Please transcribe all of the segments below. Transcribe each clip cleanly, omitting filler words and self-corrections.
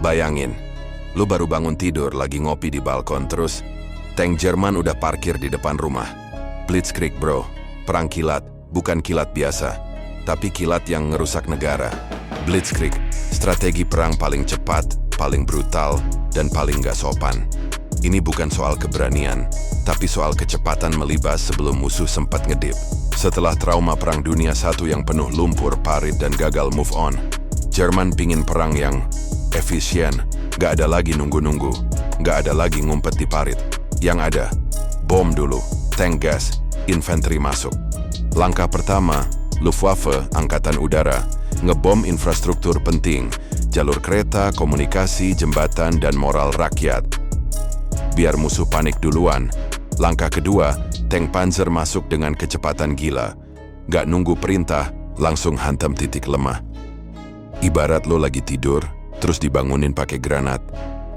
Bayangin, lu baru bangun tidur lagi ngopi di balkon terus tank Jerman udah parkir di depan rumah. Blitzkrieg bro, perang kilat, bukan kilat biasa, tapi kilat yang ngerusak negara. Blitzkrieg, strategi perang paling cepat, paling brutal, dan paling gak sopan. Ini bukan soal keberanian, tapi soal kecepatan melibas sebelum musuh sempat ngedip. Setelah trauma Perang Dunia I yang penuh lumpur, parit, dan gagal move on, Jerman pingin perang yang efisien, gak ada lagi nunggu-nunggu, gak ada lagi ngumpet di parit. Yang ada, bom dulu, tank gas, infanteri masuk. Langkah pertama, Luftwaffe, Angkatan Udara, ngebom infrastruktur penting, jalur kereta, komunikasi, jembatan, dan moral rakyat. Biar musuh panik duluan. Langkah kedua, tank Panzer masuk dengan kecepatan gila. Gak nunggu perintah, langsung hantam titik lemah. Ibarat lo lagi tidur, terus dibangunin pakai granat.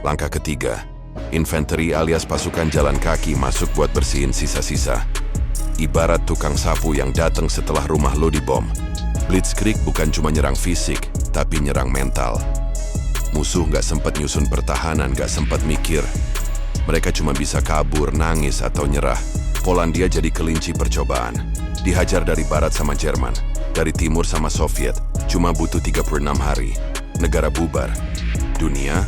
Langkah ketiga, infanteri alias pasukan jalan kaki masuk buat bersihin sisa-sisa. Ibarat tukang sapu yang datang setelah rumah lo dibom. Blitzkrieg bukan cuma nyerang fisik, tapi nyerang mental. Musuh gak sempat nyusun pertahanan, gak sempat mikir. Mereka cuma bisa kabur, nangis, atau nyerah. Polandia jadi kelinci percobaan. Dihajar dari barat sama Jerman, dari timur sama Soviet. Cuma butuh 36 hari. Negara bubar. Dunia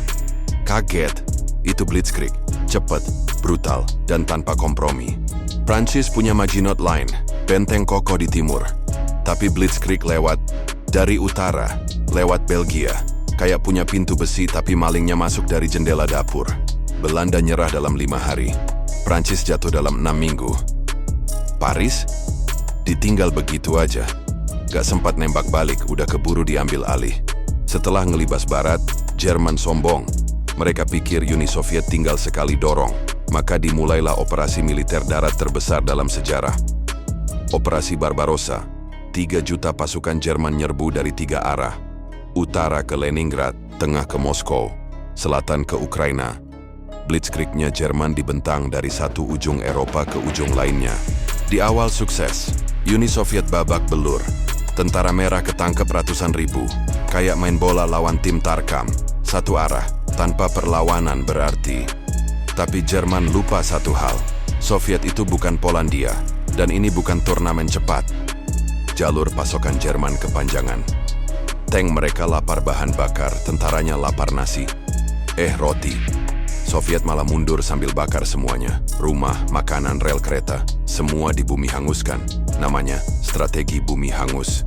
kaget. Itu Blitzkrieg. Cepet, brutal, dan tanpa kompromi. Prancis punya Maginot Line, benteng kokoh di timur. Tapi Blitzkrieg lewat dari utara, lewat Belgia. Kayak punya pintu besi tapi malingnya masuk dari jendela dapur. Belanda nyerah dalam 5 hari. Prancis jatuh dalam 6 minggu. Paris ditinggal begitu aja. Gak sempat nembak balik, udah keburu diambil alih. Setelah ngelibas barat, Jerman sombong. Mereka pikir Uni Soviet tinggal sekali dorong. Maka dimulailah operasi militer darat terbesar dalam sejarah. Operasi Barbarossa. 3 juta pasukan Jerman nyerbu dari 3 arah. Utara ke Leningrad, tengah ke Moskow, selatan ke Ukraina. Blitzkriegnya Jerman dibentang dari satu ujung Eropa ke ujung lainnya. Di awal sukses, Uni Soviet babak belur. Tentara merah ketangkep ratusan ribu. Kayak main bola lawan tim Tarkam. Satu arah, tanpa perlawanan berarti. Tapi Jerman lupa satu hal. Soviet itu bukan Polandia. Dan ini bukan turnamen cepat. Jalur pasokan Jerman kepanjangan. Tank mereka lapar bahan bakar, tentaranya lapar nasi. Roti. Soviet malah mundur sambil bakar semuanya. Rumah, makanan, rel kereta, semua di bumi hanguskan. Namanya strategi bumi hangus.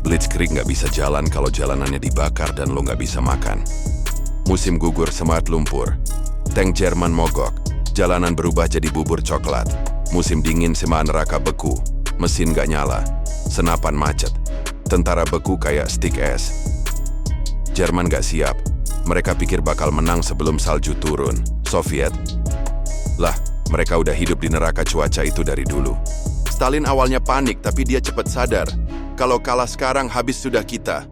Blitzkrieg nggak bisa jalan kalau jalanannya dibakar dan lo nggak bisa makan. Musim gugur smart lumpur. Tank Jerman mogok. Jalanan berubah jadi bubur coklat. Musim dingin sema neraka beku. Mesin nggak nyala. Senapan macet. Tentara beku kayak stick es. Jerman nggak siap. Mereka pikir bakal menang sebelum salju turun. Soviet? Lah, mereka udah hidup di neraka cuaca itu dari dulu. Stalin awalnya panik, tapi dia cepat sadar. Kalau kalah sekarang, habis sudah kita.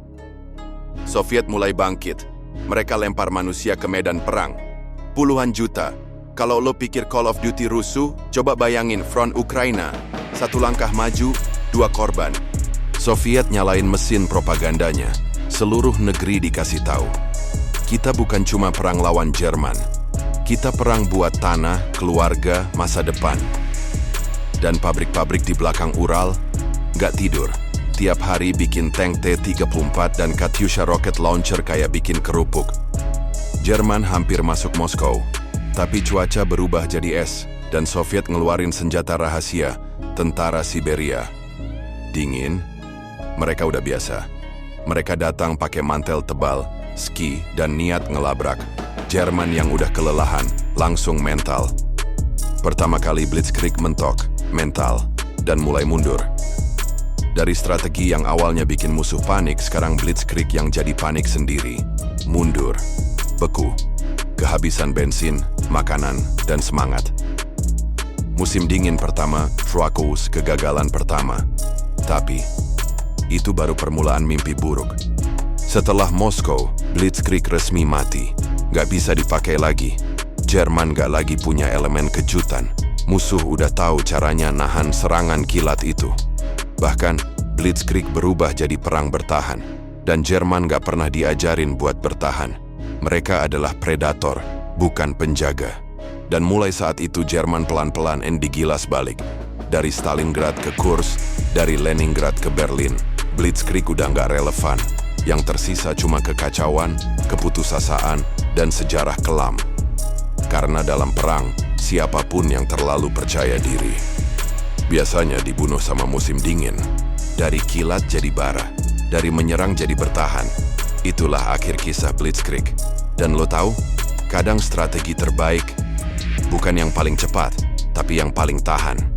Soviet mulai bangkit. Mereka lempar manusia ke medan perang. Puluhan juta. Kalau lo pikir Call of Duty rusuh, coba bayangin front Ukraina. 1 langkah maju, 2 korban. Soviet nyalain mesin propagandanya. Seluruh negeri dikasih tahu. Kita bukan cuma perang lawan Jerman. Kita perang buat tanah, keluarga, masa depan. Dan pabrik-pabrik di belakang Ural gak tidur. Tiap hari bikin tank T-34 dan Katyusha rocket launcher kayak bikin kerupuk. Jerman hampir masuk Moskow. Tapi cuaca berubah jadi es. Dan Soviet ngeluarin senjata rahasia, tentara Siberia. Dingin, mereka udah biasa. Mereka datang pakai mantel tebal, ski, dan niat ngelabrak. Jerman yang udah kelelahan, langsung mental. Pertama kali Blitzkrieg mentok, mental, dan mulai mundur. Dari strategi yang awalnya bikin musuh panik, sekarang Blitzkrieg yang jadi panik sendiri. Mundur, beku, kehabisan bensin, makanan, dan semangat. Musim dingin pertama, Fracos, kegagalan pertama. Tapi, itu baru permulaan mimpi buruk. Setelah Moskow, Blitzkrieg resmi mati. Gak bisa dipakai lagi. Jerman gak lagi punya elemen kejutan. Musuh udah tahu caranya nahan serangan kilat itu. Bahkan, Blitzkrieg berubah jadi perang bertahan. Dan Jerman gak pernah diajarin buat bertahan. Mereka adalah predator, bukan penjaga. Dan mulai saat itu Jerman pelan-pelan digilas balik. Dari Stalingrad ke Kursk, dari Leningrad ke Berlin, Blitzkrieg udah nggak relevan. Yang tersisa cuma kekacauan, keputusasaan, dan sejarah kelam. Karena dalam perang, siapapun yang terlalu percaya diri biasanya dibunuh sama musim dingin. Dari kilat jadi bara, dari menyerang jadi bertahan. Itulah akhir kisah Blitzkrieg. Dan lo tahu, kadang strategi terbaik bukan yang paling cepat, tapi yang paling tahan.